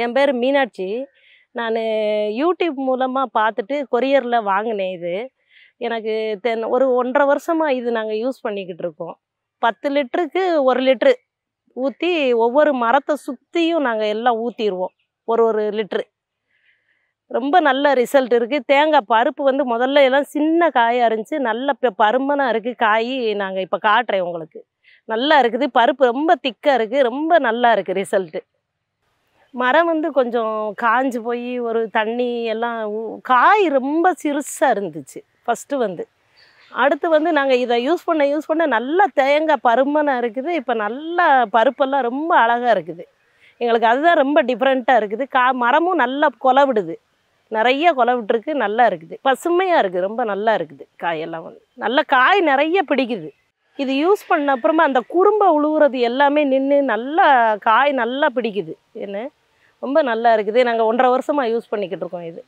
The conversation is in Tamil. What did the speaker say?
என் பேர் மீனாட்சி. நானு யூடியூப் மூலமா பார்த்துட்டு கொரியர்ல வாங்குனேன் இது. எனக்கு ஒரு 1 1/2 வருஷமா இது நாங்க யூஸ் பண்ணிக்கிட்டு இருக்கோம். 10 லிட்டருக்கு 1 லிட்டரு ஊத்தி ஒவ்வொரு மரத்த சுத்தியும் நாங்க எல்லாம் ஊத்திருவோம். ஒரு லிட்டரு. ரொம்ப நல்ல ரிசல்ட் இருக்கு. தேங்காய் பருப்பு வந்து முதல்ல எல்லாம் சின்ன காயா இருந்துச்சு. நல்ல பருமனா இருக்கு காயி. நாங்க இப்ப காட்டுறேன் உங்களுக்கு. நல்லா இருக்குது. பருப்பு ரொம்ப திக்கா இருக்கு. ரொம்ப நல்லா இருக்கு ரிசல்ட்டு. மரம் வந்து கொஞ்சம் காஞ்சு போய் ஒரு தண்ணி எல்லாம் காய் ரொம்ப சிறுசா இருந்துச்சு ஃபஸ்ட்டு வந்து. அடுத்து வந்து நாங்கள் இதை யூஸ் பண்ண நல்லா தேங்காய் பருமனா இருக்குது. இப்போ நல்லா பருப்பெல்லாம் ரொம்ப அழகாக இருக்குது. எங்களுக்கு அதுதான் ரொம்ப டிஃப்ரெண்ட்டாக இருக்குது. மரமும் நல்லா கொலை விடுது. நிறைய கொலை விட்டுருக்கு. நல்லா இருக்குது. பசுமையாக இருக்குது. ரொம்ப நல்லா இருக்குது. காயெல்லாம் வந்து நல்ல காய் நிறைய பிடிக்குது. இது யூஸ் பண்ண அப்புறமா அந்த குறும்பை உழுவுறது எல்லாமே நின்று நல்லா காய் நல்லா பிடிக்குது. என்ன ரொம்ப நல்லா இருக்குது. நாங்கள் 1 1/2 வருஷமாக யூஸ் பண்ணிக்கிட்டு இருக்கோம் இது.